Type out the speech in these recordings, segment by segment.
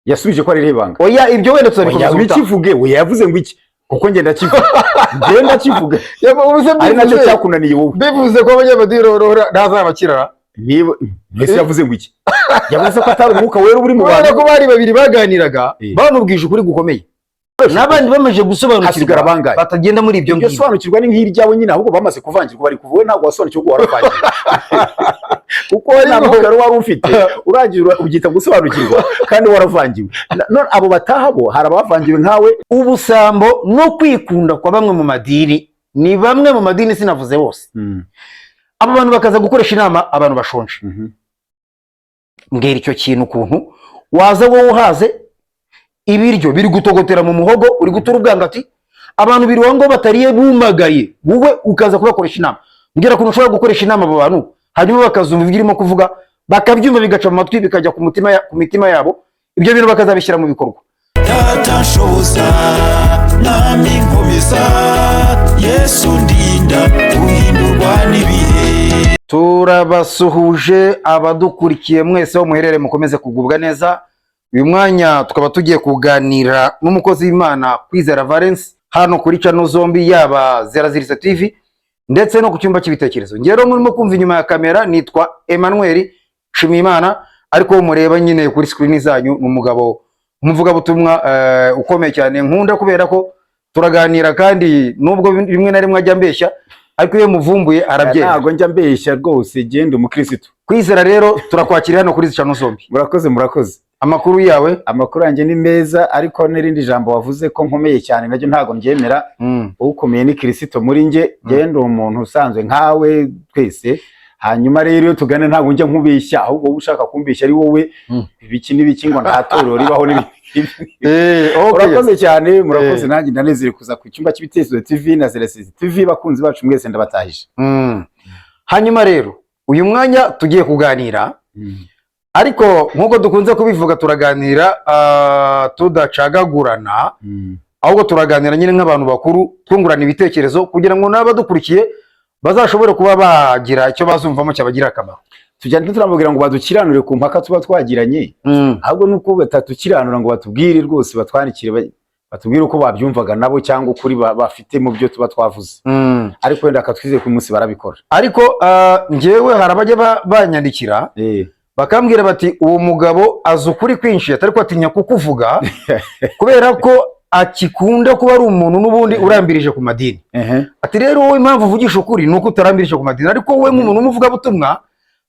yasubije ko ari rebanga. Oya ibyo wenda tuzabikomeza bikivuge we yavuze ngo iki kuko ngenda kivuga ari nacyo cyakunaniye wowe. Bivuze ko abanyamadini ntazabakira niba mwese yavuze ngo iki yavuze ko atari umwuka wera uri mu bantu ko bari babiri baganiraga bamubwije ukuri gukomeye n'abandi bamaze gusobanukirwa batagenda muri ibyo ngibyo. Sobanukirwa ni nk'iryawe nyine ahubwo bamaze kuvangirwa bari kuvuwe ntabwo wasobanukirwa waravangiye kuko nta mwuka wari ufite uragira ubyita gusobanukirwa kandi waravangiwe. None abo batahabo hari abavangiwe nkawe. Ubusambo no kwikunda kwa bamwe mu madini ni bamwe mu madini sinavuze bose. Abo bantu bakaza gukoresha inama abantu bashonje. Mbwira icyo kintu ukuntu waza wowe uhaze ibiryo biri gutogotera mu muhogo uri gutura ubwangati abantu biruwango batariye bumagaye wowe ukaza kubakoresha inama. Mbwira ukuntu ushobora gukoresha inama abo bantu hanyuma bakazumva ibyo irimo kuvuga bakabyumva bigaca mu matwi bikajya ku mitima yabo ibyo bintu bakazabishyira mu bikorwa. Datashoboza nami nkomeza Yesu ndinda guhindurwa n'ibihe. Turabasuhuje abadukurikiye mwese muherere mukomeze kugubwa neza. Uyu mwanya tukaba tugiye kuganira n'umukozi w'Imana Kwizera Valence hano kuri channel zombi yaba Zerazirise TV ndetse no ku cyumba cy'ibitekerezo. Ngero murimo kumva inyuma ya kamera nitwa Emmanuel Shimimana ariko mureba nyine kuri screen zanyu n'umugabo umuvuga butumwa ukomeye cyane nkunda kubera ko turaganira kandi nubwo rimwe na rimwe ajya mbeshya ariko iyo muvumbuye arabyera. Ntago njya mbeshya rwose genda umukristo. Kwizera rero turakwakira hano kuri channel zombi. Murakoze. Amakuru yawe? Amakuru yanjye ni meza ariko n'irindi jambo wavuze ko nkomeye cyane nacyo ntago ndyemera. Ukomeye ni Kristo muri nge genda umuntu usanzwe nkawe twese. Hanyuma rero iyo tugane ntago njya nkubeshya ahubwo ushaka kumbeshya ari wowe ibiki ngo ntatorero ribaho Urakoze cyane murakoze nanjye ndanezere kuza ku cyumba cy'ibitekerezo TV na Zerazirise TV bakunzi bacu mwese ndabatahije. Hanyuma rero uyu mwanya tugiye kuganira ariko nkuko dukunze kubivuga turaganira tudacagagurana ahubwo turaganira nyine nk'abantu bakuru twungurana ibitekerezo kugira ngo n'abadukurikiye bazashobore kuba bagira icyo bazumvamo cyabagira akamaro. Tujyane turamubwira ngo badukiranure ku mpaka tuba twagiranye ahubwo nuko batatukiranura ngo batubwire rwose batwandikire batubwire uko babyumvaga nabo cyangwa ukuri bafite mu byo tuba twavuze. Ariko wenda akatwizeye ku munsi barabikora. Ariko ngewe harabajya banyandikira bakambwira bati uwo mugabo azi ukuri kwinshi atari ko atinya kukuvuga kubera ko akikunda kuba ari umuntu n'ubundi urambirije ku madini. Ati rero wowe impamvu uvugisha ukuri nuko utarambirije ku madini ariko wowe nk'umuntu umuvuga butumwa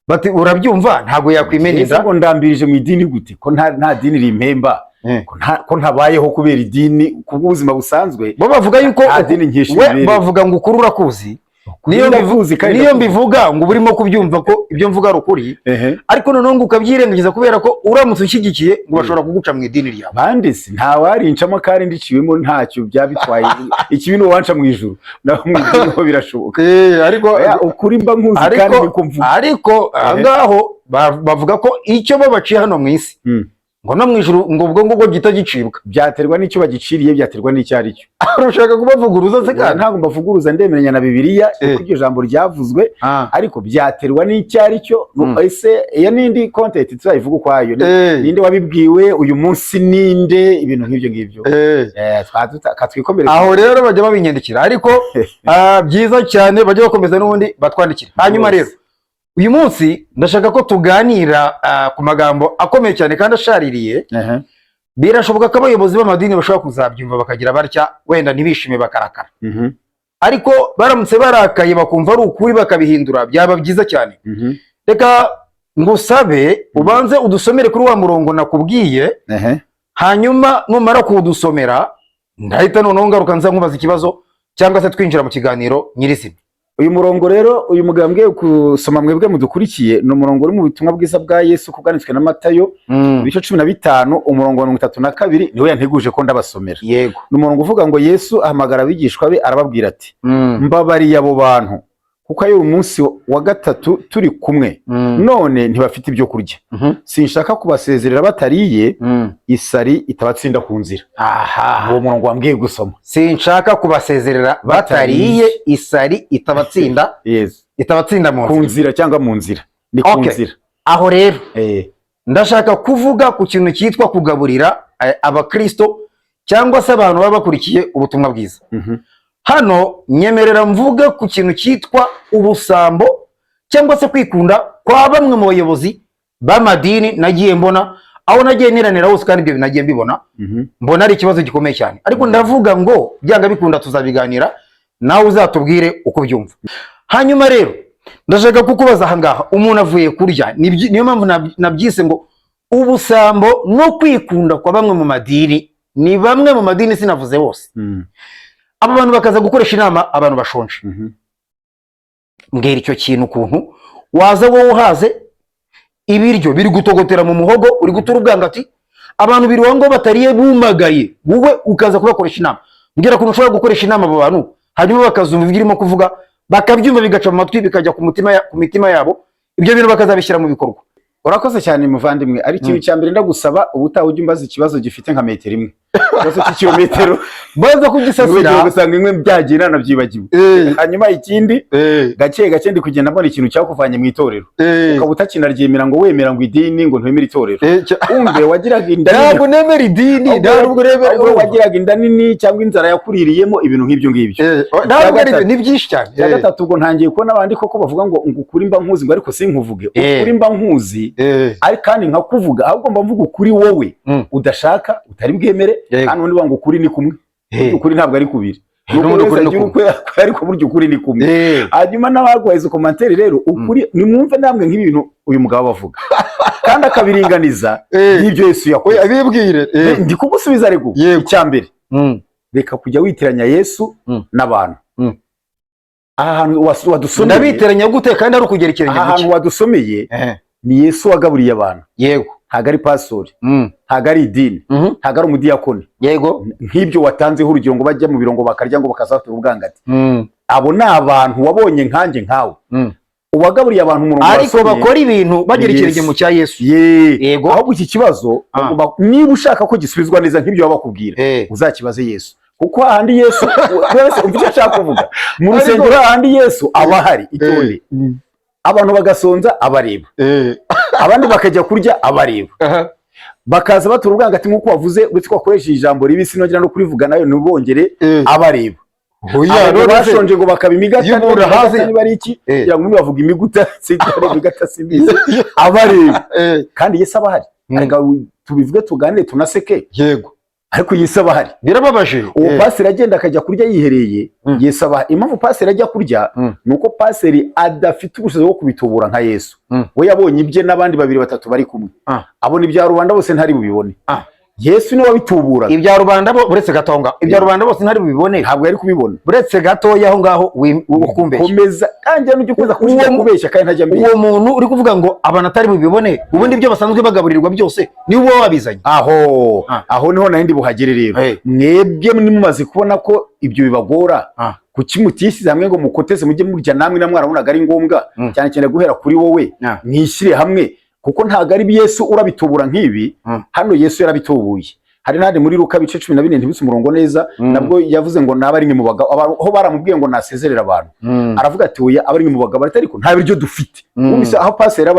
bati urabyumva ntago yakwimeneza ngo ndambirije mu idini gute ko nta dini rimpemba ko ntabayeho kubera idini kubw'ubuzima busanzwe. Bo bavuga yuko we bavuga ngo ukuri urakuzi niyo mbivuga ngo burimo kubyumva ko ibyo mvuga ari ukuri ariko noneho ngo ukabyirengagiza kubera ko uramutse ushyigikiye ngo bashobora kuguca mu idini ryawe. Bande si ntawarincamo kandi ndiciwemo ntacyo byabitwaye ikibi no wanca mu ijuru naho mu idini ho birashoboka. Ariko ukuri mba nkuzi kandi niko mvuga ariko ngaho bavuga ko icyo babaciye hano mu isi ngo no mu ijuru ngo ubwo gita gicibwa. Byaterwa n'icyo bagiciriye byaterwa n'icyo ari cyo. Urushaka kubavuguruza se kandi ntabwo mbavuguruza ndemeranya na Bibiliya kuko iryo jambo ryavuzwe ariko byaterwa n'icyo ari cyo. Ese iyo nindi content tuzayivuga ukwayo ninde wabibwiwe uyu munsi ninde ibintu nk'ibyo ngibyo katwikomereza aho rero bajya babinyandikira ariko byiza cyane bajya bakomeza n'ubundi batwandikira. Hanyuma rero uyu munsi ndashaka ko tuganira ku magambo akomeye cyane kandi ashaririye. Birashoboka ko abayobozi b'amadini bashobora kuzabyumva bakagira batya wenda ntibishime bakarakara ariko baramutse barakaye bakumva ari ukuri bakabihindura byaba byiza cyane. Reka ngusabe ubanze udusomere kuri wa murongo nakubwiye hanyuma numara kuwudusomera ndahita noneho ngaruka nza nkubaza ikibazo cyangwa se twinjira mu kiganiro nyirizina. Uyu murongo rero uyu mugambwe kusoma mwebwe mudukurikiye no murongo uri mu butumwa bwiza bwa Yesu kubwanitswe na Matayo bice 15 umurongo wa 32 niwe yanteguje ko ndabasomera. Yego no murongo uvuga ngo Yesu ahamagara abigishwa be arababwira ati mbabariye abo bantu kuko ayo umunsi wa gatatu turi kumwe none ntibafite ibyo kurya sinshaka kubasezerera batariye isari itabatsinda ku nzira. Uwo murongo wambwiye gusoma sinshaka kubasezerera batariye isari itabatsinda itabatsinda ku nzira cyangwa mu nzira ni ku nzira. Aho rero ndashaka kuvuga ku kintu cyitwa kugaburira abakristo cyangwa se abantu baba bakurikiye ubutumwa bwiza. Hano nyemerera mvuge ku kintu cyitwa ubusambo cyangwa se kwikunda kwa bamwe mu bayobozi b'amadini nagiye mbona, aho nagiye niranira hose kandi ibyo nagiye mbibona, mbona ari ikibazo gikomeye cyane. Ariko ndavuga ngo byanga bikunda tuzabiganira, nawe uzatubwire uko byumva. Hanyuma rero ndashaka kukubaza ahangaha, umuntu avuye kurya, niyo mpamvu nabyise ngo ubusambo no kwikunda kwa bamwe mu madini. Ni bamwe mu madini, sinavuze bose. Aba bantu bakaza gukoresha inama abantu bashonje. Mbwira icyo kintu ukuntu waza wowe uhaze, ibiryo biri gutogotera mu muhogo, uri gutura ubwangati, abantu biri wango batariye bumagaye, wowe ukaza kubakoresha inama. Mbwira ukuntu ushobora gukoresha inama abo bantu, hanyuma bakazumva ibyo urimo kuvuga, bakabyumva bigaca mu matwi, bikajya ku mitima yabo, ibyo bintu bakazabishyira mu bikorwa. Urakoze cyane muvandimwe. Ari ikintu cya mbere ndagusaba, ubutaha ujye umbaza ikibazo gifite nka metero imwe, ikibazo cy'ikilometero baza kugisasira gusanga imwe byagira nabyibagiwe. Hanyuma ikindi gake gake ndi kugenda mbona ikintu cyakuvanye mu itorero, ukaba utakinaryemera ngo wemera ngo idini ngo ntemera itorero. Umbe wagiraga inda nini, ntabwo nemera idini, ntabwo remera, wagiraga inda nini cyangwa inzara yakuririyemo ibintu nk'ibyo ngibyo. Ntabwo ari ni byinshi cyane. Ya gatatu ubwo ntangiye kubona abandi koko bavuga ngo ukuri mba nkuzi, ngo ariko sinkuvuge ukuri mba nkuzi, ari kandi nkakuvuga, ahubwo mba mvuga ukuri wowe udashaka utari bwemere, kandi undi wangu ukuri ni kumwe. Ukuri ntabwo ari kubiri, ariko buryo ukuri ni kumwe. Hanyuma n'abagwahize komantere rero, ukuri nimwumve namwe nk'ibintu uyu mugabo bavuga kandi akabiringaniza n'ibyo Yesu yakoze. Abibwire ndi kugusubiza rego. Icya mbere, reka kujya witiranya Yesu n'abantu. Aha hantu wadusomeye, ndabiteranya gute kandi ari ukugerekeranya? Aha hantu wadusomeye ni Yesu wagaburiye abantu. Yego, ntago ari pastori, ntago ari idini, ntago ari umudiyakoni. Yego, nk'ibyo watanzeho urugero ngo bajya mu birongo bakarya ngo bakazatura ubwangati. Abo ni abantu wabonye nkanjye nkawe, uwagaburiye abantu umurongo ariko bakora ibintu bagerekeranye mu cya Yesu. Yego, ahubwo iki kibazo niba ushaka ko gisubizwa neza nk'ibyo babakubwira, uzakibaze Yesu. Kuko ahandi Yesu wese umva icyo ashaka kuvuga. Mu rusengero ahandi Yesu aba ahari, itonde abantu bagasonza abareba, abandi bakajya kurya abareba, bakaza batura ubwangati nk'uko wavuze, uretse ko wakoresheje ijambo ribi sinogera no kurivuga nayo ntibongere abareba. Bashonje ngo bakaba imigata niba ari iki, kugira ngo bavuga imiguta imigata simbizi, abareba kandi Yesu aba ahari. Arega tubivuge tuganire tunaseke. Yego, ariko Yesu aba ahari. Birababaje uwo paseri agenda akajya kurya yihereye. Yesu aba ahari. Impamvu paseri ajya kurya nuko paseri adafite ubushobozi bwo kubitubura nka Yesu. We yabonye ibye n'abandi babiri batatu bari kumwe, abona ibya rubanda bose ntari bubibone. Yesu niwe wabitubura. Ibya rubanda bo buretse gatonga, ibya rubanda bose ntari bubibone, ntabwo yari kubibona. Buretse gatoya aho ngaho ukumbeshya, komeza kandi n'ujye kuza kubeshya kandi ntajya mbere. Uwo muntu uri kuvuga ngo abantu atari bubibone, ubundi ibyo basanzwe bagaburirwa byose ni wowe wabizanye. Aho niho nandi buhagere rero. Mwebwe nimumaze kubona ko ibyo bibagora, kuki mutisize hamwe ngo mukoteze mujye murya namwe namwarabonaga ari ngombwa, cyane cyane guhera kuri wowe mwishyire hamwe, kuko ntago ari Yesu urabitubura nk'ibi. Hano Yesu yarabitubuye. Hari nandi muri Luka bice 14 ntibise umurongo neza, nabwo yavuze ngo naba ari mu bagabo, aho baramubwiye ngo nasezerera abantu, aravuga ati oya, abari mu bagabo ariko nta biryo dufite. Ubise aho paseri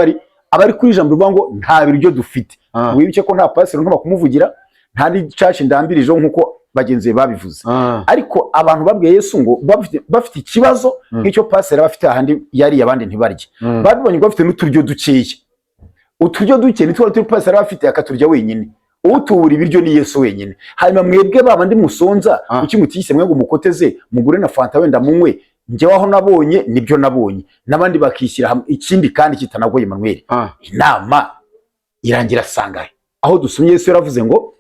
abari kuri ijambo rivuga ngo nta biryo dufite. Wibuke ko nta paseri ntuba kumuvugira, nta ni church ndambirijeho nkuko bagenzi babivuze. Ariko abantu babwiye Yesu ngo bafite ikibazo nk'icyo paseri bafite ahandi yari abandi ntibarye. Babibonye ngo bafite n'uturyo dukeye. Uturyo duke nitwo turi paseri bafite akaturya wenyine. Utubura ibiryo ni Yesu wenyine. Hanyuma mwebwe babandi musonza, uki mutise mwe ngo mukoteze mugure na fanta wenda munywe, njyewe aho nabonye nibyo nabonye, nabandi bakishyira hamwe. Ikindi kandi kitanagoye Emmanuel, inama irangira sangahe aho dusumye Yesu yaravuze ngo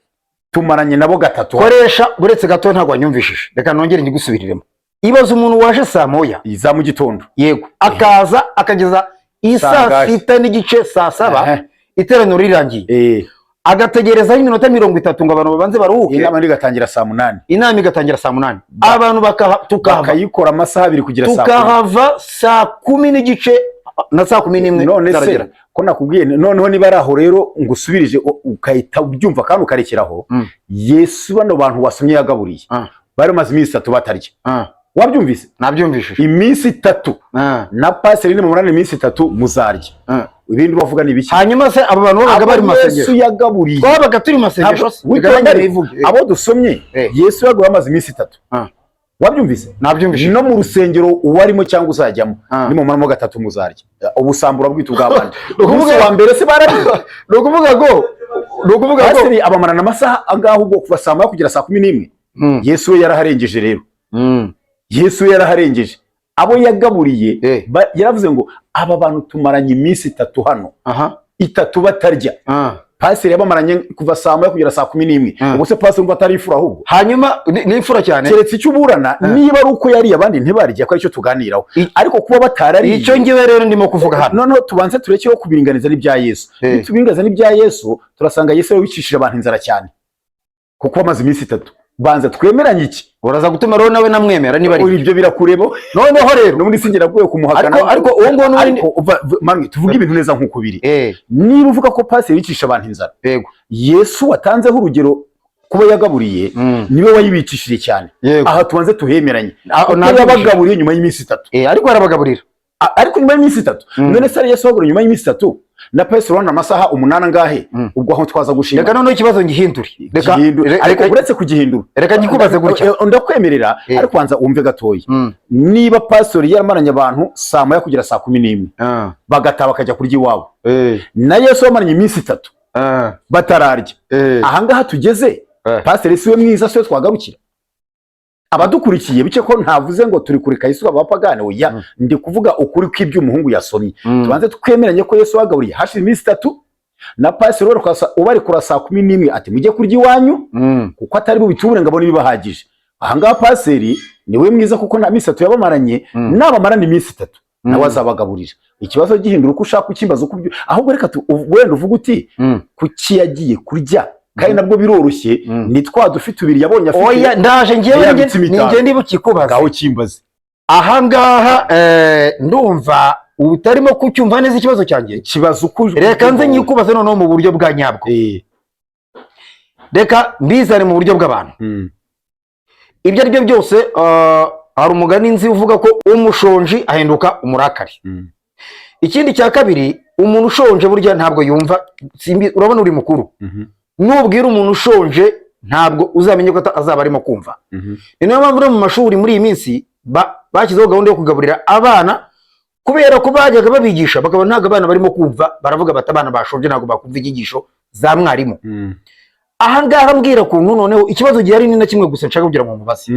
tumaranye nabo gatatu. Koresha buretse gato ntabwo wanyumvishije, reka nongere ngigusubiriremo. Ibaza umuntu waje saa moya iza mu gitondo, yego, akaza akageza isa 6 n'igice saa 7 iteraniro rirangiye, agategereza iminota 30 ngo abantu babanze baruhuke. Inama igatangira saa 8. Inama igatangira saa 8. Abantu bakayikora amasaha 2 kugira saa 10. Tukahava saa 10 n'igice na saa 11. None se ko nakubwiye, noneho niba araho rero ngusubirije ukahita ubyumva kandi ukarekeraho. Yesu bano bantu wasomye yagaburiye bari maze iminsi 3 batarya. Wabyumvise? Nabyumvishije. Iminsi 3 na paseri ni mu munani, iminsi 3 muzarya. ibindi bavuga ni biki. hanyuma se abo bantu babaga bari mu Yesu masengesho yagaburiye twabaga turi mu masengesho abo dusomye Yesu yagaburiye amazi iminsi 3 wabyumvise nabyumvise no mu rusengero uwarimo cyangwa uzajyamo ni mu maramo 3 muzarya ubusambura bwitu bw'abandi umunsi wa mbere se barabyo no kuvuga ngo pasiteri abamarana amasaha angaho ubwo kuva saa 10 kugera saa 11 Yesu we yaraharengeje rero Yesu yaraharengeje abo yagaburiye yaravuze ngo aba bantu tumaranye iminsi 3 hano 3 batarya pasiteri yabamaranye kuva saa 10 kugera saa 11 ubwo se pasiteri ngo atari ifura ahubwo hanyuma ni ifura cyane keretse icyo uburana niba ari uko yari abandi ntibarya ko aricyo tuganiraho ariko kuba batarari icyo ngiwe rero ndimo kuvuga hano no tubanze turekeho kubiringaniza n'ibya Yesu tubiringaniza n'ibya Yesu turasanga Yesu wicishije abantu inzara cyane kuko amaze iminsi 3 banza twemeranye iki uraza gutuma rero nawe namwemera niba ari ibyo birakurebo noneho rero n'ubundi singira kuye kumuhakana ariko uwo ngo n'ubundi manwe tuvuga ibintu neza nkuko biri niba uvuga ko pasiteri yicisha abantu inzara yego Yesu watanzeho urugero kuba yagaburiye niwe wayibicishije cyane aha tubanze tuhemeranye yabagaburiye nyuma y'iminsi 3 ariko yarabagaburira ariko nyuma y'iminsi 3 none se Yesu wagaburiye nyuma y'iminsi 3 na pasiteri wana amasaha 8 angahe ubwo aho twaza gushima reka none ikibazo ngihindure ariko uretse kugihindura reka ngikubaze gutya ndakwemerera ariko kwanza umve gatoyi niba pasiteri yaramaranye abantu saa 10 kugera saa 11 bagataha bakajya kurya iwabo na Yesu wamaranye iminsi 3 batararya aha ngaha tugeze pasiteri siwe mwiza siwe twagarukira abadukurikiye bice ko ntavuze ngo turi kureka Yesu abapagane oya ndi kuvuga ukuri kw'ibyo umuhungu yasomye tubanze twemeranye ko Yesu wagaburiye hashize iminsi 3 na pasiteri ubari kura saa 11 ati mujye kurya iwanyu kuko atari bubiture ngabone bibahagije aha ngaha pasiteri niwe mwiza kuko na minsi 3 yabamaranye nabamarana iminsi 3 nawe azabagaburira ikibazo gihindura uko ushaka ukimbaza uko ahubwo reka wenda uvuga uti kuki yagiye kurya kandi nabwo biroroshye ni twa dufite ubiri yabonye afite oya ndaje ngiye ninge ndibukikubaza gaho kimbaze aha ngaha ndumva utarimo kucyumva neza ikibazo cyanjye kibazo uko reka nze nyikubaze noneho mu buryo bwa nyabwo reka mbizane mu buryo bw'abantu ibyo ari byo byose hari umugani nzi uvuga ko umushonji ahinduka umurakari ikindi cya kabiri umuntu ushonje burya ntabwo yumva urabona uri mukuru nubwira umuntu ushonje ntabwo uzamenye ko azaba arimo kumva ni nayo mpamvu mu mashuri muri iyi minsi bashyizeho gahunda yo kugaburira abana kubera ko bajyaga babigisha bakabona ntabwo abana barimo kumva baravuga bati abana bashonje ntabwo bakumva inyigisho za mwarimu aha ngaha mbwira kuntu noneho ikibazo gihari ni na kimwe gusa nshaka kugira ngo mubaze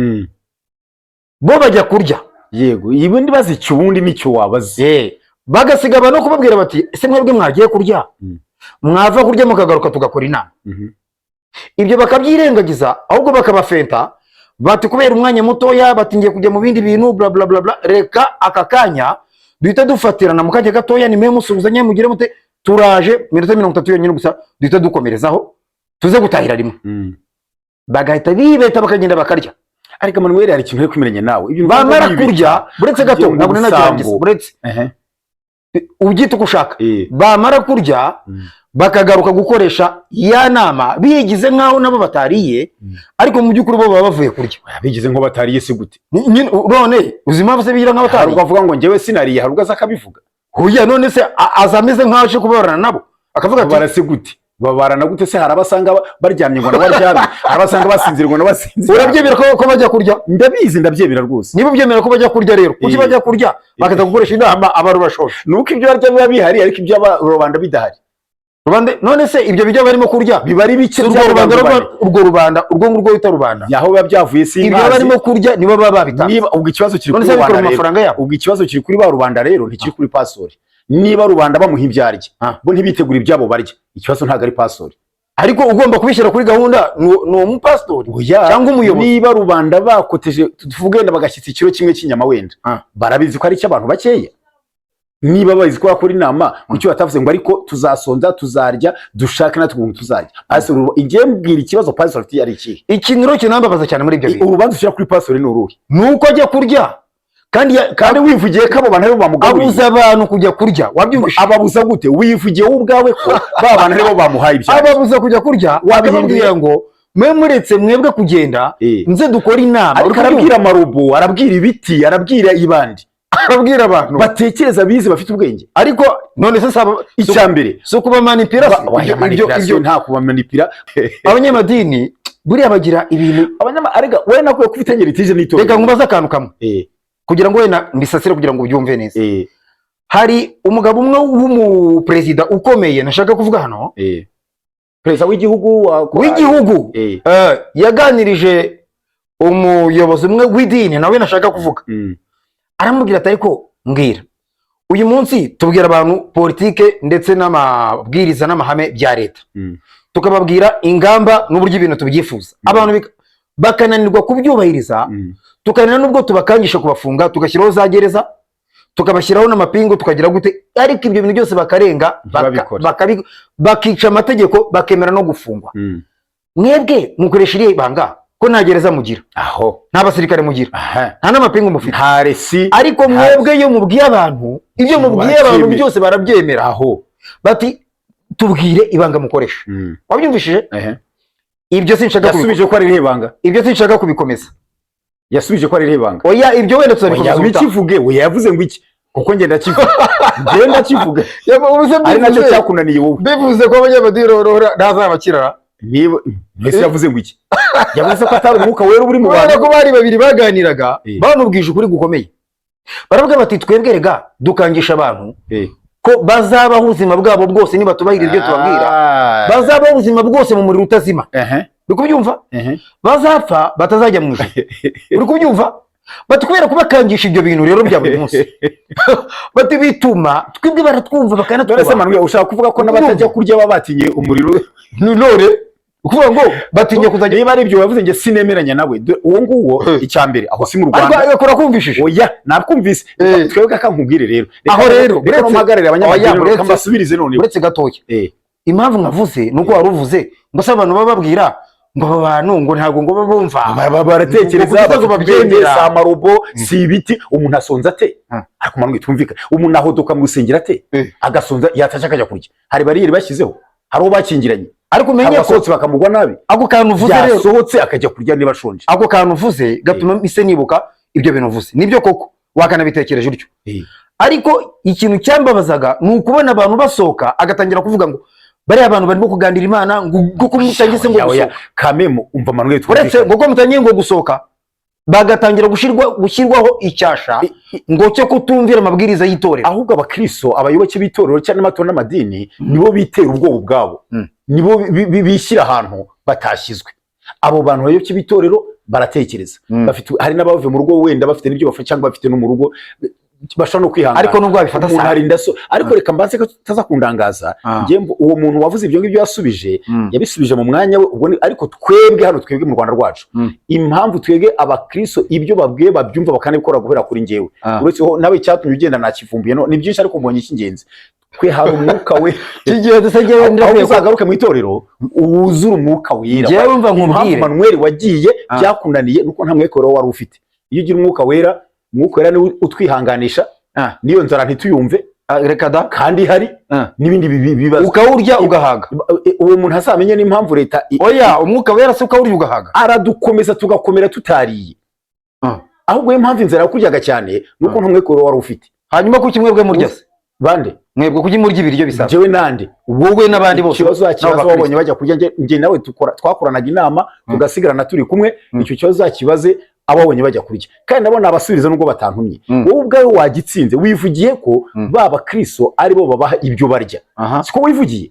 bo bajya kurya yego ibindi bazicyo ubundi nicyo wabaze bagasiga abantu kubabwira bati ese mwebwe mwagiye kurya mwava kurya mukagaruka tugakora inama ibyo bakabyirengagiza ahubwo bakabafenta bati kubera umwanya mutoya batingiye kujya mu bindi bintu bla bla bla bla reka aka kanya duhita dufatirana mu kanya gatoya ni mwe musubizanye mugire mute turaje minota 30 yonyine gusa duhita dukomerezaho tuze gutahira rimwe bagahita bibeta bakagenda bakarya ariko Manuel hari ikintu cyo kumerenya nawe ibyo bamara kurya buretse gato ntabwo nanagirangiza buretse ubyita uko ushaka bamara kurya bakagaruka gukoresha ya nama bigize nkaho nabo batariye ariko mu by'ukuri bo baba bavuye kurya bigize nko batariye se gute none uzima se bigira nkaho batariye ukavuga ngo njyewe sinariye hari ubwo akabivuga hoya none se azameze nkaho aje kubarana nabo akavuga ati barase gute babarana gute se hari abasanga baryamye ngo nabaryamye hari abasanga basinzira ngo nabasinzira urabyemera ko bajya kurya ndabizi ndabyemera rwose niba ubyemera ko bajya kurya rero kuki bajya kurya bakaza gukoresha inama abaru bashoshe nuko ibyo barya biba bihari ariko ibyo rubanda bidahari none se ibyo bijya barimo kurya biba ari bike urwo rubanda urwo ngurwo wita rubanda yaho biba byavuye si ibyo barimo kurya nibo baba babitanze niba ubwo ikibazo kiri kuri rubanda ubwo ikibazo kiri kuri ba rubanda rero ntikiri kuri pastori niba rubanda bamuha ibyarya bo ntibitegura ibyabo barya ikibazo ntago ari pastori ariko ugomba kubishyira kuri gahunda ni umupastori cyangwa umuyobozi niba rubanda bakoteje tuvuge wenda bagashyitsa ikiro kimwe cy'inyama wenda barabizi ko ari icy'abantu bakeya niba bazi ko bakora inama kucyo batavuze ngo ariko tuzasonza tuzarya dushaka natwe tuzarya pastor igiye mbwira ikibazo pastor afite ari iki ikintu rero kinambabaza cyane muri ibyo bintu urubanza ushyira kuri pastor ni uruhe nuko ajya kurya kandi wivugiye ko abo bantu aribo bamugaburiye abuza abantu kujya kurya wabyumvise ababuza gute wivugiye wowe ubwawe ko ba bantu aribo bamuhaye ibyo ababuza kujya kurya wabibwira ngo mwe muretse mwebwe kugenda nze dukora inama arabwira amarubo arabwira ibiti arabwira ibandi arabwira abantu batekereza bize bafite ubwenge. ariko none se saba icyambere so kuba manipulation ibyo nta kuba manipula. abanyamadini buriya bagira ibintu arega we nakuye kufitengera itije n'itorero. reka nkubaza akantu kamwe kugira ngo wena mbisasire kugira ngo ubyumve neza. Hari umugabo umwe w'umuperezida ukomeye nashaka kuvuga hano, perezida w'igihugu yaganirije umuyobozi umwe w'idini nawe nashaka kuvuga. Aramubwira ati ariko mbwira uyu munsi tubwira abantu politike ndetse n'amabwiriza n'amahame bya leta, tukababwira ingamba n'uburyo ibintu tubyifuza, abantu bakananirwa kubyubahiriza, tukananira nubwo tubakangisha kubafunga, tugashyiraho za gereza, tukabashyiraho n'amapingu, tukagira gute, ariko ibyo bintu byose bakarenga bakica amategeko, bakemera no gufungwa. Mwebwe mukoresha iriya banga ko nta gereza mugira, nta basirikare mugira, nta n'amapingu mufite, nta resi, ariko mwebwe iyo mubwiye abantu ibyo mubwiye abantu byose barabyemera. Bati tubwire ibanga mukoresha. Wabyumvishije? Ibyo sinshaka yasubije ko ari irihe ibyo sinshaka kubikomeza. Yasubije ko ari irihe banga? Oya, ibyo wenda tuzabikomeza. Bikivuge we yavuze ngo iki? Kuko ngenda kivuga. Ngenda kivuga. Ari nacyo cyakunaniye wowe. Bivuze ko abanyamadini ntazabakirara. Niba mwese yavuze ngo iki? Yavuze ko atari umwuka wera uri mu bantu. Ko bari babiri baganiraga bamubwije ukuri gukomeye. Baravuga bati twebwe rega dukangisha abantu ko bazabaho ubuzima bwabo bwose niba tubahirira ibyo tubabwira, bazabaho ubuzima bwose mu muriro utazima. Uri kubyumva? Bazapfa batazajya mu ijuru. Uri kubyumva? Bati kubera kubakangisha ibyo bintu rero bya buri munsi, bati bituma twebwe baratwumva bakanatwumva. Ese Manuel ushaka kuvuga ko n'abatajya kurya babatinye umuriro? None ukuvuga ngo batinye kuzajya. Niba ari ibyo wavuze nge sinemeranya nawe. Uwo nguwo icyambere aho si mu Rwanda. Ariko akora kumvishije. Oya nakumvise. Twebwe akankubwire rero. Aho rero reka mpagarire abanyamadini kambasubirize none. Uretse gatoya. Impamvu navuze nuko waruvuze ngo se abantu bababwira ngo aba bantu ngo ntabwo ngo babumva baratekereza babyemera amarobo si ibiti. Umuntu asonza ate? Ariko Manuel twumvika umuntu ahodoka mu rusengero ate agasonza yataje akajya kurya. Hari bariyeri bashyizeho, hari ubakingiranye, ariko umenye ko bakamugwa nabi. Ako kantu uvuze rero yasohotse akajya kurya niba ashonje. Ako kantu uvuze gatuma mise nibuka ibyo bintu uvuze. Nibyo koko wakanabitekereje utyo. Ariko ikintu cyambabazaga ni ukubona abantu basohoka agatangira kuvuga ngo bari abantu barimo kuganira Imana ngo kumutangise ngo gusohoka. Kamemo umva Manuel twumvise ngo mutangiye ngo gusohoka bagatangira gushyirwaho icyasha ngo cyo kutumvira amabwiriza y'itorero. Ahubwo abakristo abayoboke b'itorero cyane n'amatorero n'amadini nibo bitera ubwoba bwabo, nibo bishyira ahantu batashyizwe. Abo bantu bayoboke b'itorero baratekereza, bafite hari n'abavuye mu rugo wenda bafite n'ibyo bafite cyangwa bafite no mu rugo bashobora no kwihangana, ariko nubwo babifata umuntu hari ndaso. Ariko reka mbanze ko tutaza kundangaza ngembo uwo muntu wavuze ibyo ngibyo yasubije yabisubije mu mwanya we ubwo. Ariko twebwe hano twebwe mu Rwanda rwacu impamvu twebwe abakristo ibyo babwiye babyumva bakanabikora guhera kuri ngewe uretse ho nawe cyatumye ugenda nakivumbuye no ni byinshi, ariko mbonye icy'ingenzi twe hari umwuka we kigiye dusegewe ndakwiye uzagaruke mu itorero uwuzura umwuka wera. Jewe mva nkumbwire Manuel wagiye byakunaniye nuko nta mwekoro wari ufite. Iyo ugira umwuka wera, umwuka wera ni utwihanganisha niyo nzara ntituyumve reka da kandi hari n'ibindi bibazo ukawurya ugahaga. Uwo muntu hasamenye n'impamvu leta oya umwuka wera se ukawurya ugahaga aradukomeza tugakomera tutariye. Ahubwo impamvu inzara yakuryaga cyane nuko nta mwekoro wari ufite. Hanyuma kuki mwebwe murya se? Bande mwebwe kuki murya ibiryo bisanzwe? Jewe nande wowe n'abandi bose kibazo wabonye bajya kurya nge nawe twakoranaga inama tugasigarana turi kumwe. Icyo kibazo zakibaze ababonye bajya kurya kandi nabona abasubiriza nubwo batantumye. Wowe ubwawe wagitsinze wivugiye ko baba Kristo ari bo babaha ibyo barya, siko wivugiye.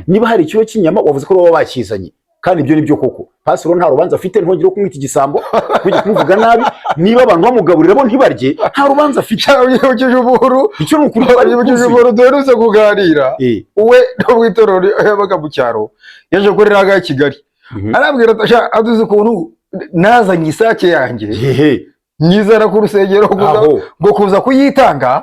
Niba hari ikiro cy'inyama wavuze ko baba bakizanye kandi ibyo nibyo koko. Pastor nta rubanza afite ntongera kumwita igisambo kujya kumuvuga nabi. Niba abantu bamugaburira bo ntibarye nta rubanza afite. Uyogeje uburu icyo nukuri uyogeje uburu duherutse kuganira uwe no mwitorero yabaga mu cyaro yaje gukorera Kigali. Arabwira atasha aduze ukuntu nazanye isake yanjye nyizana ku rusengero ngo kuza kuyitanga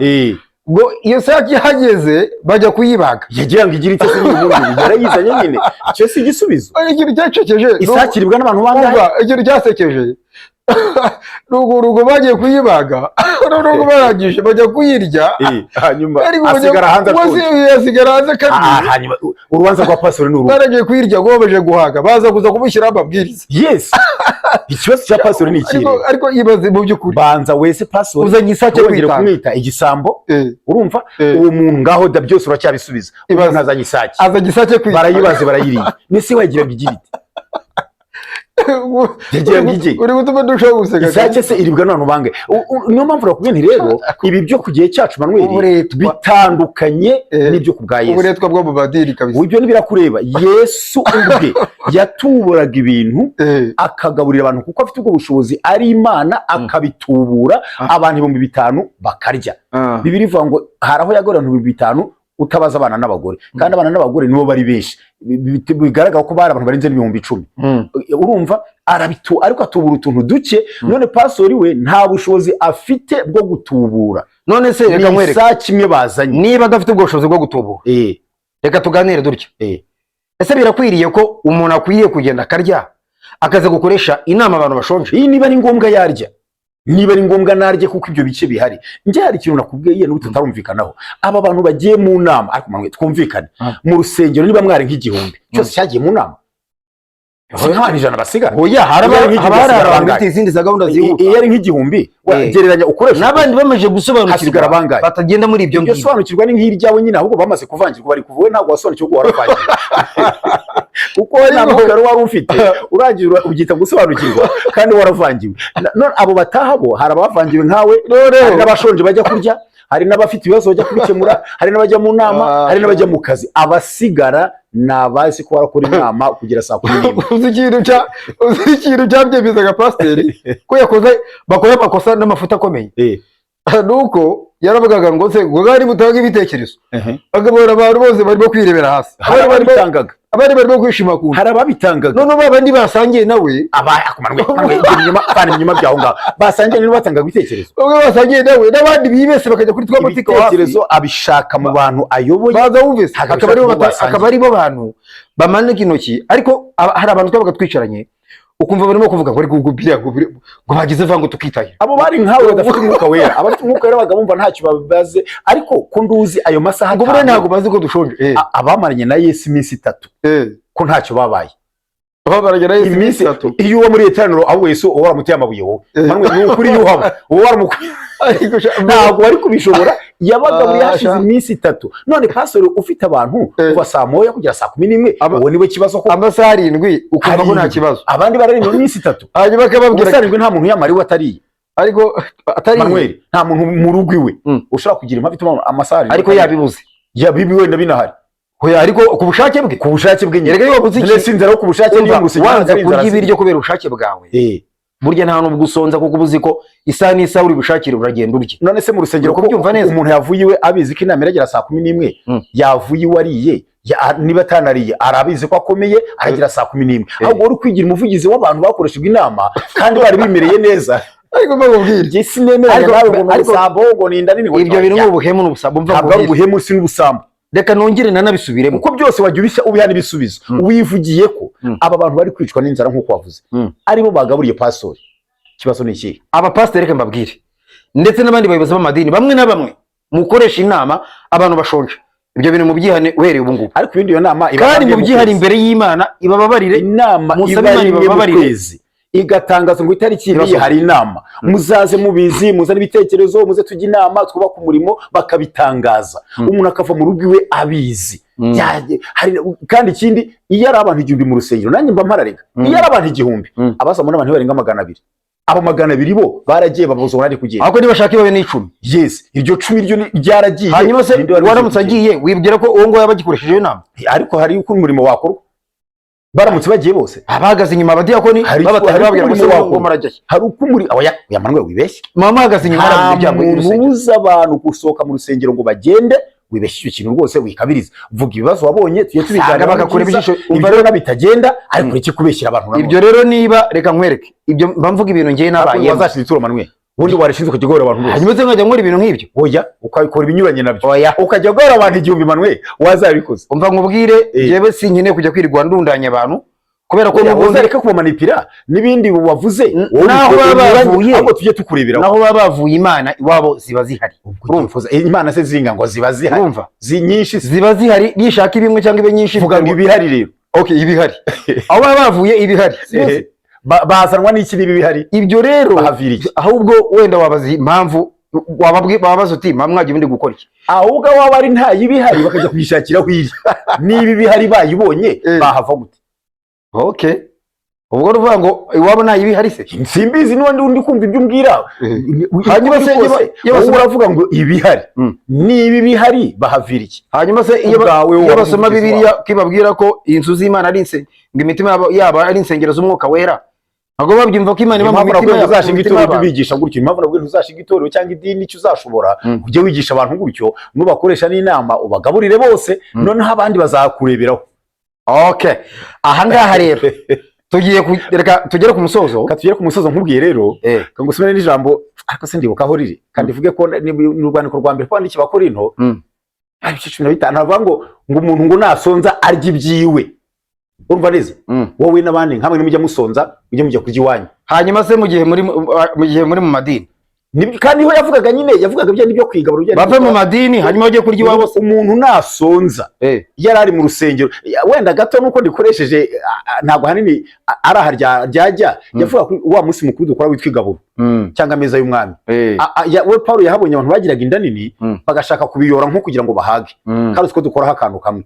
ngo iyo sake yahageze bajya kuyibaga. Yagira ngo igire itese n'ubundi yarayizanye nyine. Cyo si igisubizo. Ikintu cyacekeje isake iribwa n'abantu bangahe? Ikintu cyasekeje rugo bagiye kuyibaga rugo barangije bajya kuyirya hanyuma asigara hanze kabiri hanyuma urubanza rwa pastor ni baragiye kuyirya gobeje guhaga baza kuza kumushyira amabwiriza yes ikibazo cya pastor ni iki ariko ibaze mu by'ukuri banza wese pastor uzanye isake kumwita igisambo urumva uwo muntu ngaho da byose uracyabisubiza umuntu azanye isake barayibaze barayiriye nese wagira bigirite uri gutuma dushobora guseka isake se iribwa n'abantu bange niyo mpamvu nakubwiye nti rero ibi byo ku gihe cyacu Manuel bitandukanye n'ibyo ku bwa Yesu uburetwa bwo mu badiri kabisa ibyo ntibirakureba Yesu ubwe yatuburaga ibintu akagaburira abantu kuko afite ubwo bushobozi ari Imana akabitubura abantu 5,000 bakarya Bibiliya ivuga ngo haraho yagora 5,000 utabaza abana n'abagore kandi abana n'abagore nibo bari benshi bigaragara ko bari abantu barenze 10,000 urumva ariko atubura utuntu duke none pastori we nta bushobozi afite bwo gutubura none se reka mwereke saa kimwe bazanye niba adafite ubwo bushobozi bwo gutubura reka tuganire durya ese birakwiriye ko umuntu akwiye kugenda akarya akaza gukoresha inama abantu bashonje iyi niba ari ngombwa yarya niba ari ngombwa narye kuko ibyo bice bihari nje hari ikintu nakubwiye n'ubu tutarumvikanaho aba bantu bagiye mu nama ariko Manuel twumvikane mu rusengero niba mwari nk'igihumbi cyose cyagiye mu nama nta ijana basigara oya haraba izindi za gahunda zihuta iyo ari nk'igihumbi gereranya ukoresha n'abandi bamaze gusobanukirwa batagenda muri ibyo ngibyo sobanukirwa ni nk'iryawe nyine ahubwo bamaze kuvangirwa bari kuvuwe ntabwo wasobanukirwa ko waravangiwe uko nta mukaro wari ufite uragira ubyita gusobanukirwa kandi waravangiwe none abo batahabo hari abavangiwe nkawe hari n'abashonje bajya kurya hari n'abafite ibibazo bajya kubikemura hari n'abajya mu nama hari n'abajya mu kazi abasigara nabazi ko warakora inama kugira saa 11 uzi ikintu cyabyemezaga pasiteri ko yakoze bakora amakosa n'amafuta akomeye nuko yaravugaga ngo se ngo bari butanga ibitekerezo bagabura abantu bose barimo kwirebera hasi abari barimo kwishima ku hari ababitangaga none babandi basangiye nawe inyuma byaho ngaho basangiye nibo batangaga ibitekerezo ubwo basangiye nawe n'abandi bibese bakajya kuri twamatika ibitekerezo abishaka mu bantu ayoboye baza wumvise akaba aribo bantu bamanika intoki ariko hari abantu twabaga twicaranye ukumva barimo kuvuga ngo ari kugubira ngo bagize vango tukitaye abo bari nkawe badafite umwuka wera abafite umwuka wera bagabumva ntacyo babaze ariko ko nduzi ayo masaha ngo bure ntago bazi ko dushonje abamaranye na Yesu iminsi 3 ko ntacyo babaye abamaranye na Yesu iminsi 3 iyo uwo muri etaniro abo Yesu uwo waramuteye amabuye wowe Manuel ni ukuri yuhaba uwo waramukwiye ntabwo wari kubishobora yabaga muri hashize iminsi 3 none pastor ufite abantu kuva saa 1 kugera saa 11 uwo niwe kibazo ko amasaha 7 ukumva ko nta kibazo abandi barari mu minsi 3 hanyuma akababwira ko nta muntu yamari watariye ariko atari Manuel nta muntu mu rugo iwe ushobora kugira impamvu ituma amasaha ariko yabibuze wenda binahari hoya ariko ku bushake bwe nyereka yo buziki sinzara ku bushake niyo musenya wanze kurya ibiryo kubera ubushake bwawe burya nta nubwo usonza kuko ubuzi ko isa n'isa uri bushakire uragenda urye none se mu rusengero ko byumva neza umuntu yavuye iwe abizi ko inama iragera saa 11 yavuye iwe ariye niba atanariye arabizi ko akomeye aragira saa 11 ahubwo uri kwigira umuvugizi w'abantu bakoreshejwe inama kandi bari bimereye neza ariko mbabwira je sinemeranye nawe ngo n'ubusambo ngo ninda nini ibyo bintu n'ubuhemu n'ubusambo mva ngo ari ubuhemu si n'ubusambo reka nongere nanabisubiremo uko byose wajya ubihana ibisubizo wivugiye ko aba bantu bari kwicwa n'inzara nk'uko wavuze aribo bagaburiye pastori kibazo ni iki aba pastori reka mbabwire ndetse n'abandi bayobozi b'amadini bamwe na bamwe mukoresha inama abantu bashonje ibyo bintu mu byihane uhereye ubu ngubu ariko ibindi iyo nama kandi mu byihane imbere y'Imana ibababarire inama ibababarire igatangaza ngo itariki ibi hari inama muzaze mubizi muza n'ibitekerezo muze tujya inama twubaka umurimo bakabitangaza umuntu akava mu rugo iwe abizi kandi ikindi iyo ari abantu 1000 mu rusengero nanjye mba mpararega iyo ari abantu 1000 abasamo n'abantu barenga 200 abo 200 bo baragiye babuzo bari kugenda ahubwo nibashaka ibabe n'icumi yes iryo 10 ryo ryaragiye hanyuma se waramutse agiye wibwira ko uwo ngo yabagikoresheje inama ariko hari uko umurimo wakorwa baramutse bagiye bose abahagaze inyuma abadiyakoni babatari babwira ngo marajye hari uko muri ya Manuel wibeshye mama ahagaze inyuma y'umuryango y'urusengero abantu gusohoka mu rusengero ngo bagende wibeshye icyo kintu rwose wikabiriza vuga ibibazo wabonye tuye tubiganira bakakora ibijisho ibyo rero bitagenda ariko iki kubeshyira abantu ibyo rero niba reka nkwereke ibyo mvuga ibintu ngiye nabaye wazashitse Manuel ubundi warishinzwe kugora abantu bose hanyuma se nkajya nkora ibintu nk'ibyo oya ukabikora ibinyuranye nabyo ukajya gora abantu 1000 Manuel wazabikoze umva nkubwire jewe sinkeneye kujya kwirirwa ndundanya abantu kubera ko n'ubundi reka kubamanipira n'ibindi wavuze naho bavuye ahubwo tujye tukurebera naho bavuye Imana iwabo ziba zihari. urumva Imana se zinga ngo ziba zihari, urumva nyinshi ziba zihari, bishaka ibimwe cyangwa ibe nyinshi, vuga ngo ibihari rero. Okay, ibihari aho bavuye ibihari bazanwa n'iki nibi bihari ibyo rero bahaviriye, ahubwo wenda wabaza impamvu, wabaza uti mwagiye undi gukora iki, ahubwo waba ari nta yibihari bakajya kwishakira hwiri nibi bihari bayibonye bahava gute? Okay, ubwo ruvuga ngo iwabo nta yibihari se, simbizi n'undi kumva ibyo umbwira. Hanyuma se uravuga ngo ibihari nibi bihari bahaviriye, hanyuma se iyo basoma Bibiliya kibabwira ko inzu z'Imana ari ngo imitima yabo ari insengero z'Umwuka Wera, ntabwo babyumva ko Imana iba mu mitima yabo. Uzashinga itorero bigisha gutyo, impamvu nabwo ntuzashinga itorero cyangwa idini icyo uzashobora ujye wigisha abantu gutyo, nubakoresha n'inama ubagaburire bose, noneho abandi bazakureberaho. Okay, ahangaha rero tugiye reka tugere ku musozo, nkubwiye rero kangusomere n'ijambo ariko se ndibuka aho riri kandi ivuge ko n'urwandiko rwa mbere kwandiki Bakorinto 15 havuga ngo umuntu ngo nasonza arya ibyiwe. Urumva neza wowe n'abandi nkamwe nimujya musonza mujya kurya iwanyu, hanyuma se mu gihe muri mu madini kandi ho yavugaga bya nibyo kwigabura bya bava mu madini hanyuma bajye kurya iwabo. Umuntu nasonza yarari mu rusengero, wenda gato nuko ndikoresheje ntabwo hanini araha ryajya, yavuga ko wa munsi mukuru dukora witwa igaburo cyangwa ameza y'umwami. We Paulo yahabonye abantu bagiraga inda nini bagashaka kubiyora nko kugira ngo bahage, kandi utwo dukoraho akantu kamwe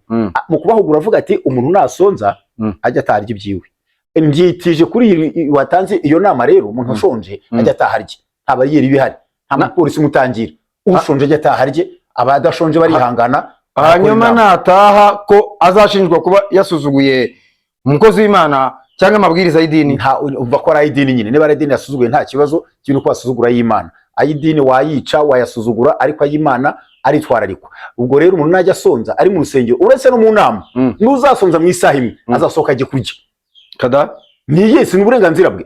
mu kubahugura avuga ati umuntu nasonza ajya atarya ibyiwe. Ndyitije kuri watanze iyo nama rero, umuntu ushonje ajya ataharya, aba yeri bihari, nta mupolisi umutangira, ushonje ajya ataharye, abadashonje barihangana. Hanyuma nataha ko azashinjwa kuba yasuzuguye umukozi w'Imana cyangwa amabwiriza y'idini, bakora ay'idini nyine. Niba ari idini yasuzuguye nta kibazo cy'uko ko wasuzugura y'Imana, ay'idini wayica wayasuzugura, ariko ay'Imana aritwararikwa. Ubwo rero umuntu najya asonza ari mu rusengero uretse no mu nama, n'uzasonza mu isaha imwe azasohoka ajye kurya kada ni yesi n'uburenganzira bwe.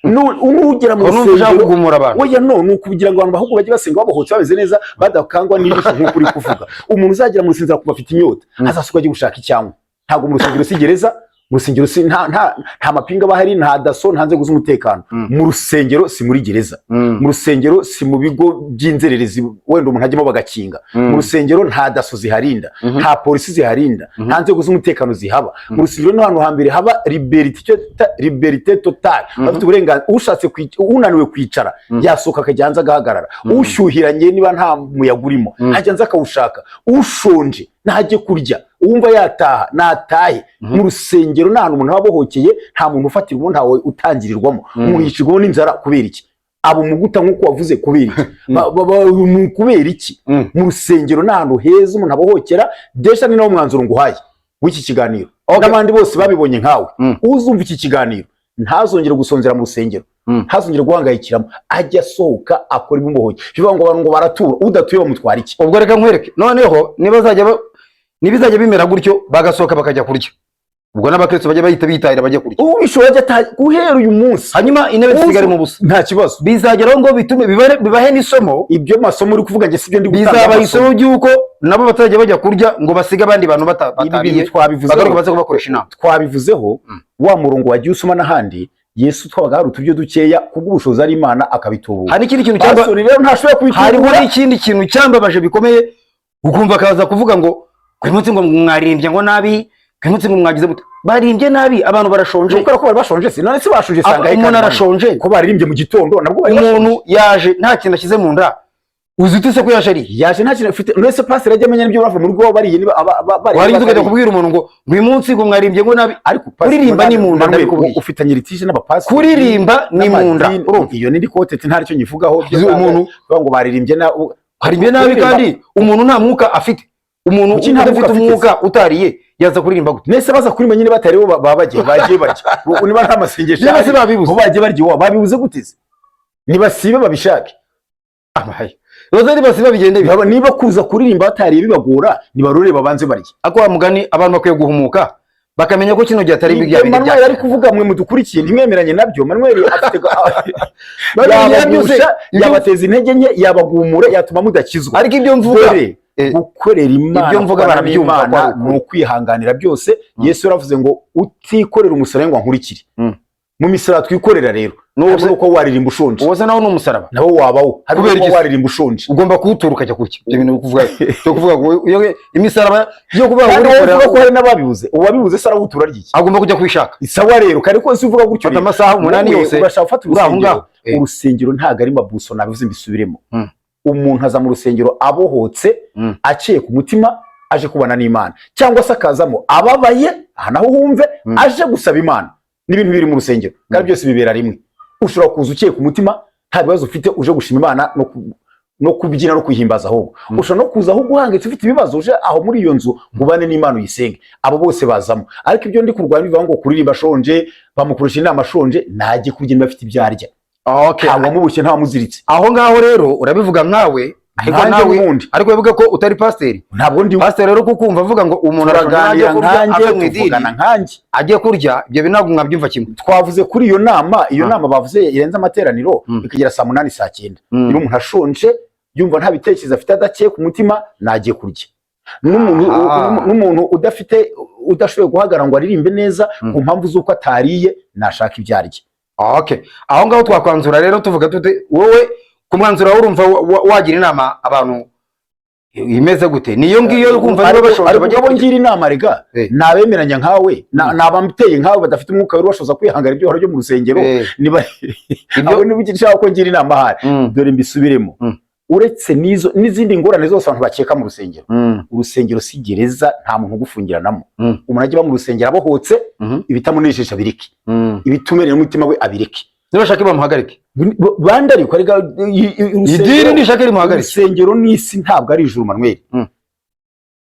Nugera mu rusengero kugumura abantu, oya no kugira ngo abantu bahubwo bajye basenga babohotse bameze neza badakangwa n'ibisho nk'uko uri kuvuga. Umuntu uzagera mu rusengero kuba afite inyota azasohoka ajye gushaka icyangwa. Ntabwo mu rusengero si gereza, mu rusengero si nta mapinga bahari, nta daso, nta nzego z'umutekano. Mu rusengero si muri gereza, mu rusengero si mu bigo by'inzererezi wenda umuntu ajyemo bagakinga. Mu rusengero nta daso ziharinda, nta polisi ziharinda, nta nzego z'umutekano zihaba. Mu rusengero no hano hambere haba liberté totale, bafite uburenganzira. Ushatse unaniwe kwicara yasohoka akajyanza agahagarara, ushyuhiranye niba nta muyaga urimo ajyanza akawushaka, ushonje najye kurya, uwumva yataha natahe. Mu rusengero nta umuntu wabohokeye, nta muntu ufatirwa, ntawe utangirirwamo, umuntu yicirwamo n'inzara kubera iki? Abo muguta nk'uko wavuze kubera iki? Kubera iki? Mu rusengero nta hantu heza umuntu abohokera. Desha ni nawo mwanzuro nguhaye w'iki kiganiro, n'abandi bose babibonye nkawe. Uzumva iki kiganiro ntazongere gusonzera mu rusengero, ntazongere guhangayikiramo, ajya asohoka akora ibimubohoye. Bivuga ngo abantu ngo baratura, udatuye bamutwara iki? Ubwo reka nkwereke noneho nibizajya bimera gutyo bagasohoka bakajya kurya, ubwo n'abakristo bajya bahita bitahira bajya kurya. Ubishoboye guhera uyu munsi, hanyuma intebe zisigare mu busa, nta kibazo. Bizageraho ngo bitume bibahe n'isomo. Ibyo masomo uri kuvuga nge sibyo ndi gutanga. Bizaba isomo ry'uko nabo batajya bajya kurya ngo basiga abandi bantu batariye. Twabivuzeho baze kubakoresha inama, twabivuzeho wa murongo wagiye usoma n'ahandi. Yesu twabaga hari uturyo dukeya kubw'ubushobozi ari Imana akabitubura. Hari ikindi kintu cyangwa rero ntashobora kubitubura. Hari ikindi kintu cyambabaje bikomeye, ukumva akaza kuvuga ngo kuri munsi ngo mwarimbye ngo nabi, kuri munsi ngo mwagize gute. Barimbye nabi, abantu barashonje. Kuko bari bashonje se, none se bashonje sanga umuntu arashonje ko baririmbye mu gitondo nabwo bari bashonje. Umuntu yaje nta kintu ashyize mu nda, uzi utise ko yaje nta kintu afite. None se pastor ajya amenya n'ibyo bava mu rugo bariye niba bari. Wari nzugajya kubwira umuntu ngo uyu munsi ngo mwarimbye ngo nabi, ariko kuririmba ni mu nda. Ufitanye litige n'abapastor, kuririmba ni mu nda. Iyo ni kote ntari cyo nyivugaho. Umuntu ngo baririmbye nabi kandi umuntu nta mwuka afite. Umuntu udafite umwuka utariye yaza kuririmba gute? Nese baza kuririmba nyine batari bo bagiye barya. Niba nta masengesho nese babibuze, bagiye barya babibuze gutize. Nibasibe babishake. Amahaye rozari basiba bigende bihaba. Niba kuza kuririmba batariye bibagora, nibarore babanze barya. Ako wa mugani abantu bakwiye guhumuka bakamenya ko kino gihe atari ibya bindi. Manuel ari kuvuga mwe mudukurikiye ntimwemeranye nabyo. Manuel afite yabateza intege nke, yabagumura, yatuma mudakizwa. Ariko ibyo mvuga gukorera Imana ibyo mvuga barabyumva ni ukwihanganira byose. Yesu yaravuze ngo utikorera umusaraba ngo ankurikire. Mu misaraba twikorera rero nuko waririmba ushonje, uwoze nawo n'umusaraba nawo wabaho, harimo waririmba ushonje ugomba kuwutura ukajya kurya. Ibyo bintu kuvuga ngo imisaraba yo kuvuga ngo uvuga ko hari n'ababibuze, uwabibuze se arawutura ryiki, agomba kujya kwishaka. Isawa rero kare ko si uvuga gutyo amasaha 8 yose urashaka gufata urusengero ntago ari mabuso nabivuze mbisubiremo. Umuntu aza mu rusengero abohotse aciye ku mutima aje kubana n'Imana, cyangwa se akazamo ababaye aha naho wumve aje gusaba Imana. N'ibintu biri mu rusengero kandi byose bibera rimwe. Ushobora kuza uciye ku mutima nta bibazo ufite uje gushima Imana no kubyina no kwihimbaza ahubwo. Ushobora no kuza aho guhangitse ufite ibibazo uje aho muri iyo nzu ubane n'Imana uyisenge. Abo bose bazamo, ariko ibyo ndi kurwanya bivuga ngo kuririmba shonje bamukurusha inama shonje najye kurya bafite ibyarya. Ntabwo mubushye nta muziritse aho ngaho. Rero urabivuga nkawe ariko bivuga ko utari pasiteri. Ntabwo ndi pasiteri rero kukumva avuga ngo umuntu araganira nkanjye agiye kurya, ibyo bintu mwabyumva kimwe. Twavuze kuri iyo nama bavuze irenze amateraniro ikagera saa 8 saa 9. Niba umuntu ashonje yumva nta bitekerezo afite adakeye ku mutima nagiye kurya. N'umuntu udashoboye guhagarara ngo aririmbe neza ku mpamvu z'uko atariye nashaka ibyarya. Aho ngaho twakwanzura rero tuvuga tute, wowe ku mwanzuro urumva wagira inama abantu imeze gute? Niyo ngiyo yo kumva niba bashobora bajya ngira inama rega nabemeranya nkawe nabamuteye nkawe badafite umwuka wari washoza kwihangana ibyo byo mu rusengero. Niba abo nibugishaka ko ngira inama hari dore mbisubiremo. Uretse n'izindi ngorane zose abantu bakeka mu rusengero, urusengero si gereza, nta muntu ugufungiranamo. Umuntu ajya mu rusengero abohotse ibitamunesheje bireke, ibitumereye umutima we abireke. Nibashaka bamuhagarike bandi ariko arega idini nishaka rimuhagarike. Urusengero n'isi ntabwo ari ijuru Manuel.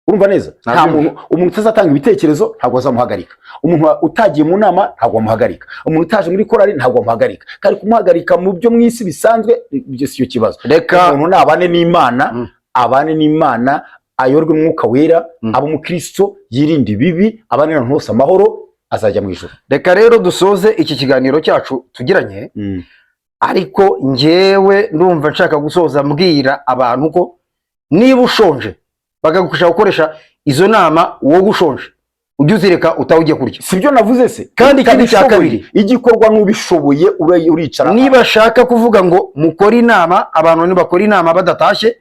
Urumva neza? Nta umuntu utazatanga ibitekerezo ntabwo azamuhagarika. Umuntu utagiye mu nama ntabwo amuhagarika. Umuntu utaje muri korari ntabwo amuhagarika. Kari kumuhagarika mu byo mwisi bisanzwe ibyo siyo kibazo. Reka umuntu nabane n'Imana, abane n'Imana, ayorwe umwuka wera, abo mu Kristo, yirinde bibi, abane na hose amahoro, azajya mu ijuru. Reka rero dusoze iki kiganiro cyacu tugiranye. Ariko njyewe ndumva nshaka gusoza mbwira abantu ko niba ushonje bagagushaka gukoresha izo nama wowe ushonje ujye uzireka utawujye kurya. Sibyo navuze se? Kandi ikindi cya kabiri igikorwa n'ubishoboye uricara. Niba shaka kuvuga ngo mukora inama, abantu nibakora inama badatashe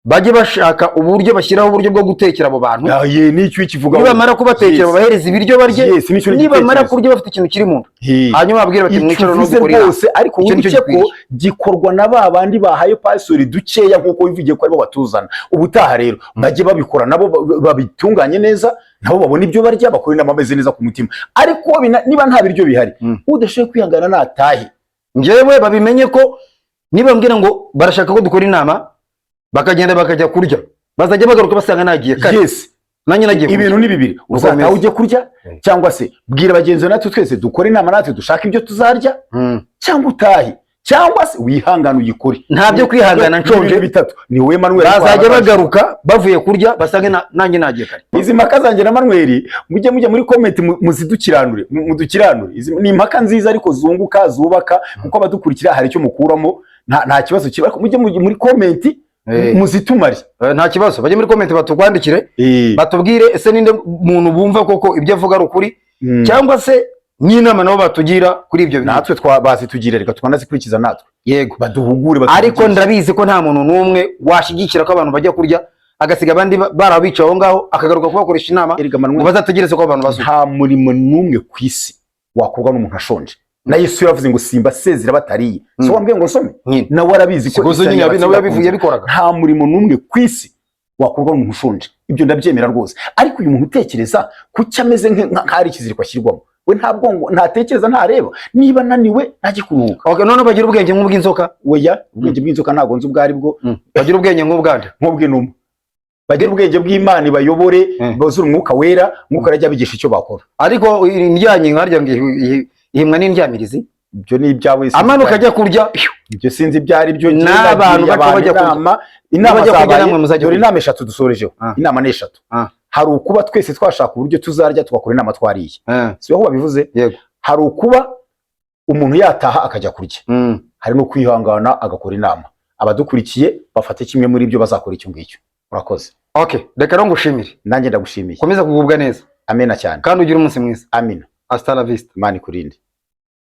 bajye bashaka uburyo bashyiraho uburyo bwo gutekera abo bantu. N'icyo kivuga niba mara kubatekera babahereza ibiryo barye, niba mara kurya bafite ikintu kiri mu nda hanyuma babwire bati mwicaro no gukora bose. Ariko wibuke ko gikorwa n'aba bandi bahaye pastori dukeya nkuko bivugiye ko aribo batuzana. Ubutaha rero bajye babikora nabo babitunganye neza, nabo babona ibyo barya, bakora inama ameze neza ku mutima. Ariko niba nta biryo bihari udashoboye kwihangana natahe. Njyewe babimenye ko niba mbwira ngo barashaka ko dukora inama bakagenda bakajya kurya, bazajya bagaruka basanga nagiye kare. Nanjye nagiye ibintu ni bibiri, uzataha ujye kurya cyangwa se bwira bagenzi natwe twese dukora inama natwe dushaka ibyo tuzarya, cyangwa utahe, cyangwa se wihangana uyikore. Nta byo kwihangana nshonje bitatu ni wowe Manuel. Bazajya bagaruka bavuye kurya basange nanjye nagiye kare. Izi mpaka zanjye na Manuel mujye muri comment muzidukiranure, mudukiranure. Izi ni impaka nziza ariko zunguka zubaka, kuko abadukurikira hari icyo mukuramo. Nta kibazo kiba, mujye muri comment muzitumari. Nta kibazo, bajye muri comment batugwandikire batubwire ese ninde muntu bumva koko ibyo avuga ari ukuri, cyangwa se n'inama nabo batugira kuri ibyo bintu. Natwe bazitugira reka tukanazikurikiza natwe. Yego baduhugure. Ariko ndabizi ko nta muntu n'umwe washigikira ko abantu bajya kurya agasiga abandi barabica aho ngaho akagaruka kubakoresha inama ngo bazategereze ko abantu basuka. Nta murimo n'umwe ku isi wakorwa n'umuntu ashonje. Na Yesu yavuze ngo simba sezera batariye. So wambwiye ngo nsome nawe arabizi ko nawe yabivuye bikoraga. Nta murimo n'umwe ku isi wakorwa n'umuntu ushonje. Ibyo ndabyemera rwose. Ariko uyu muntu utekereza kuki ameze nk'ari ikiziriko ashyirwamo, we ntabwo ntatekereza ntareba, niba naniwe ntajye kuruhuka. None bagira ubwenge nk'ubw'inzoka. Oya, ubwenge bw'inzoka ntabwo nzi ubwo ari bwo. Bagira ubwenge nk'ubwande nk'ubw'inuma. Bagira ubwenge bw'Imana bayobore, bazura umwuka wera, umwuka arajya abigisha icyo bakora. Ariko indyanye nkarya ihimwa n'indyamirizi, ibyo ni ibyawe. Amanuka ajya kurya, ibyo sinzi byari byo. N'abantu bajya kurya inama zabaye. Dore inama 3 dusorejeho. Inama ni 3. Hari ukuba twese twashaka uburyo tuzarya tugakora inama twariye. Si aho babivuze. Hari ukuba umuntu yataha akajya kurya. Hari no kwihangana agakora inama. Abadukurikiye bafate kimwe muri ibyo bazakora icyo ngicyo. urakoze. Okay, reka rero ngushimire. Nanjye ndagushimiye. Komeza kugubwa neza. Amena cyane. Kandi ugira umunsi mwiza. Amina. Hasta la vista. Imana ikurinde.